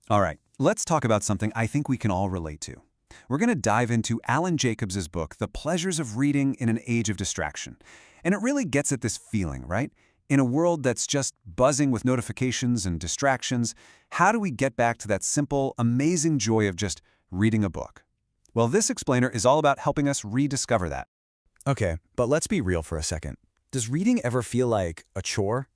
All right, let's talk about something I think we can all relate to. We're going to dive into Alan Jacobs' book, The Pleasures of Reading in an Age of Distraction. And it really gets at this feeling, right? In a world that's just buzzing with notifications and distractions, how do we get back to that simple, amazing joy of just reading a book? Well, this explainer is all about helping us rediscover that. Okay, but let's be real for a second. Does reading ever feel like a chore?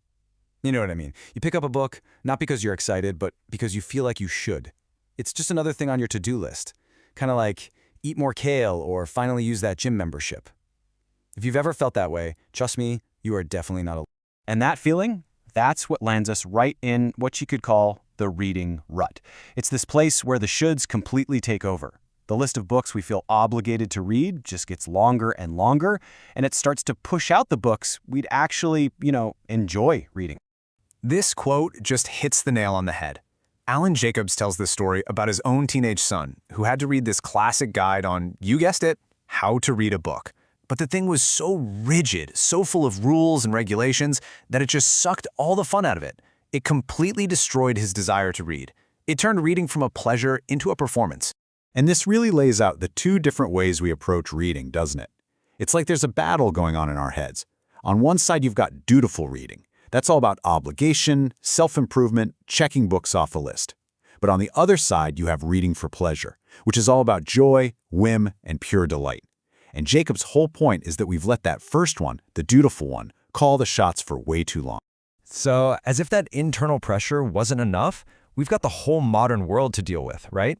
You know what I mean. You pick up a book, not because you're excited, but because you feel like you should. It's just another thing on your to-do list. Kind of like eat more kale or finally use that gym membership. If you've ever felt that way, trust me, you are definitely not alone. And that feeling, that's what lands us right in what you could call the reading rut. It's this place where the shoulds completely take over. The list of books we feel obligated to read just gets longer and longer, and it starts to push out the books we'd actually, enjoy reading. This quote just hits the nail on the head. Alan Jacobs tells this story about his own teenage son, who had to read this classic guide on, you guessed it, how to read a book. But the thing was so rigid, so full of rules and regulations, that it just sucked all the fun out of it. It completely destroyed his desire to read. It turned reading from a pleasure into a performance. And this really lays out the two different ways we approach reading, doesn't it? It's like there's a battle going on in our heads. On one side, you've got dutiful reading. That's all about obligation, self-improvement, checking books off the list. But on the other side, you have reading for pleasure, which is all about joy, whim, and pure delight. And Jacob's whole point is that we've let that first one, the dutiful one, call the shots for way too long. So, as if that internal pressure wasn't enough, we've got the whole modern world to deal with, right?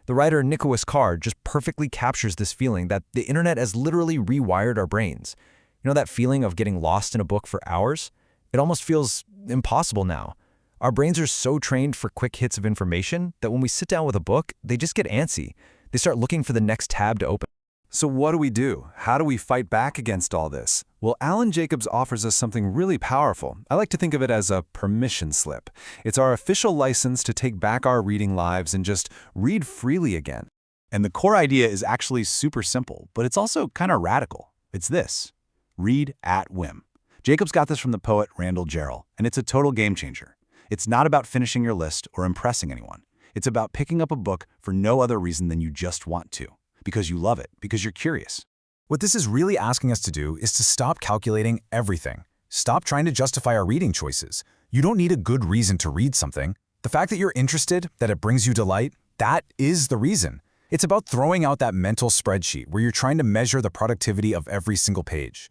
The writer Nicholas Carr just perfectly captures this feeling that the internet has literally rewired our brains. You know that feeling of getting lost in a book for hours? It almost feels impossible now. Our brains are so trained for quick hits of information that when we sit down with a book, they just get antsy. They start looking for the next tab to open. So what do we do? How do we fight back against all this? Well, Alan Jacobs offers us something really powerful. I like to think of it as a permission slip. It's our official license to take back our reading lives and just read freely again. And the core idea is actually super simple, but it's also kind of radical. It's this: read at whim. Jacobs got this from the poet Randall Jarrell, and it's a total game changer. It's not about finishing your list or impressing anyone. It's about picking up a book for no other reason than you just want to, because you love it, because you're curious. What this is really asking us to do is to stop calculating everything. Stop trying to justify our reading choices. You don't need a good reason to read something. The fact that you're interested, that it brings you delight, that is the reason. It's about throwing out that mental spreadsheet where you're trying to measure the productivity of every single page.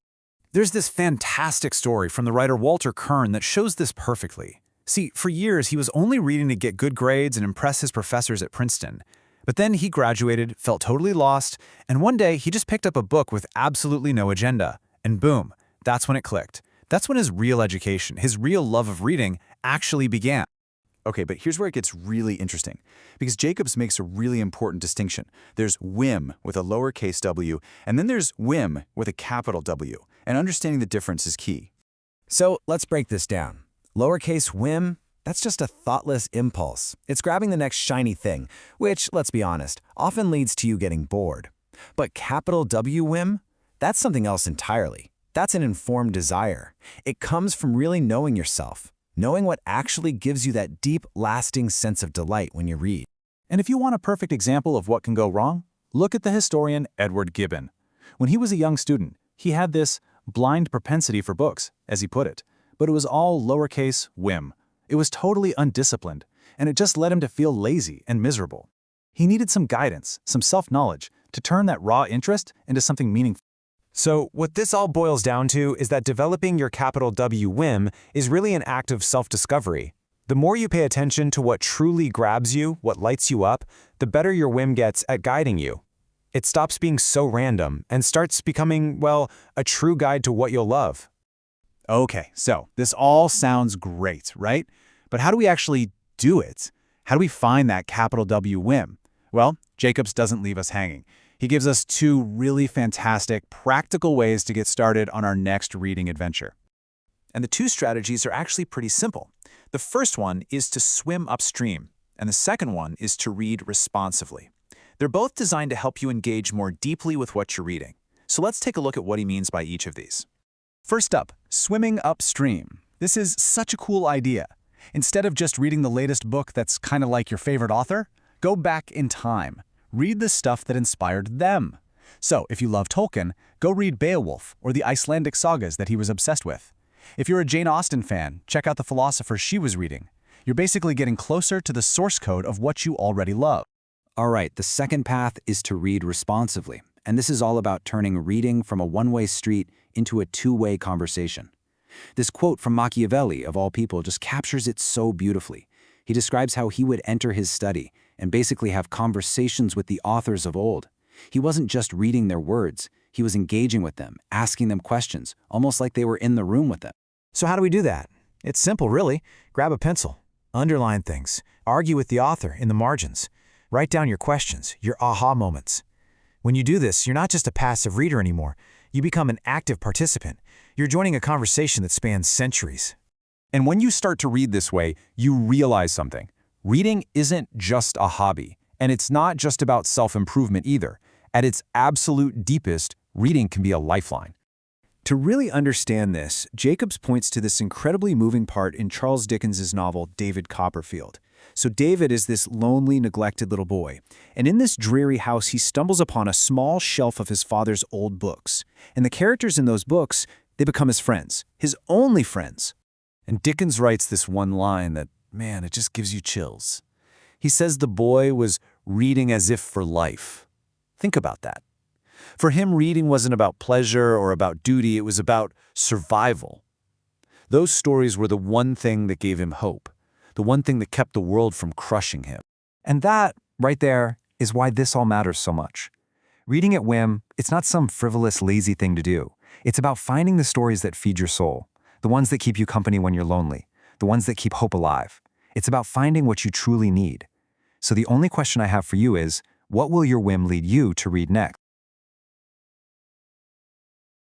There's this fantastic story from the writer Walter Kern that shows this perfectly. See, for years, he was only reading to get good grades and impress his professors at Princeton. But then he graduated, felt totally lost, and one day he just picked up a book with absolutely no agenda. And boom, that's when it clicked. That's when his real education, his real love of reading, actually began. Okay, but here's where it gets really interesting, because Jacobs makes a really important distinction. There's whim with a lowercase w, and then there's whim with a capital W, and understanding the difference is key. So let's break this down. Lowercase whim, that's just a thoughtless impulse. It's grabbing the next shiny thing, which, let's be honest, often leads to you getting bored. But capital W whim, that's something else entirely. That's an informed desire. It comes from really knowing yourself, knowing what actually gives you that deep, lasting sense of delight when you read. And if you want a perfect example of what can go wrong, look at the historian Edward Gibbon. When he was a young student, he had this blind propensity for books, as he put it, but it was all lowercase whim. It was totally undisciplined, and it just led him to feel lazy and miserable. He needed some guidance, some self-knowledge, to turn that raw interest into something meaningful. So what this all boils down to is that developing your capital W whim is really an act of self-discovery. The more you pay attention to what truly grabs you, what lights you up, the better your whim gets at guiding you. It stops being so random and starts becoming, well, a true guide to what you'll love. Okay, so this all sounds great, right? But how do we actually do it? How do we find that capital W whim? Well, Jacobs doesn't leave us hanging. He gives us two really fantastic, practical ways to get started on our next reading adventure. And the two strategies are actually pretty simple. The first one is to swim upstream, and the second one is to read responsively. They're both designed to help you engage more deeply with what you're reading. So let's take a look at what he means by each of these. First up, swimming upstream. This is such a cool idea. Instead of just reading the latest book that's kind of like your favorite author, go back in time. Read the stuff that inspired them. So, if you love Tolkien, go read Beowulf or the Icelandic sagas that he was obsessed with. If you're a Jane Austen fan, check out the philosophers she was reading. You're basically getting closer to the source code of what you already love. All right, the second path is to read responsively. And this is all about turning reading from a one-way street into a two-way conversation. This quote from Machiavelli, of all people, just captures it so beautifully. He describes how he would enter his study and basically have conversations with the authors of old. He wasn't just reading their words, he was engaging with them, asking them questions, almost like they were in the room with them. So how do we do that? It's simple, really. Grab a pencil, underline things, argue with the author in the margins, write down your questions, your aha moments. When you do this, you're not just a passive reader anymore. You become an active participant. You're joining a conversation that spans centuries. And when you start to read this way, you realize something. Reading isn't just a hobby, and it's not just about self-improvement either. At its absolute deepest, reading can be a lifeline. To really understand this, Jacobs points to this incredibly moving part in Charles Dickens's novel David Copperfield. So David is this lonely, neglected little boy, and in this dreary house he stumbles upon a small shelf of his father's old books. And the characters in those books, they become his friends, his only friends. And Dickens writes this one line that, man, it just gives you chills. He says the boy was reading as if for life. Think about that. For him, reading wasn't about pleasure or about duty, it was about survival. Those stories were the one thing that gave him hope, the one thing that kept the world from crushing him. And that, right there, is why this all matters so much. Reading at Whim, it's not some frivolous, lazy thing to do. It's about finding the stories that feed your soul, the ones that keep you company when you're lonely, the ones that keep hope alive. It's about finding what you truly need. So the only question I have for you is, what will your whim lead you to read next?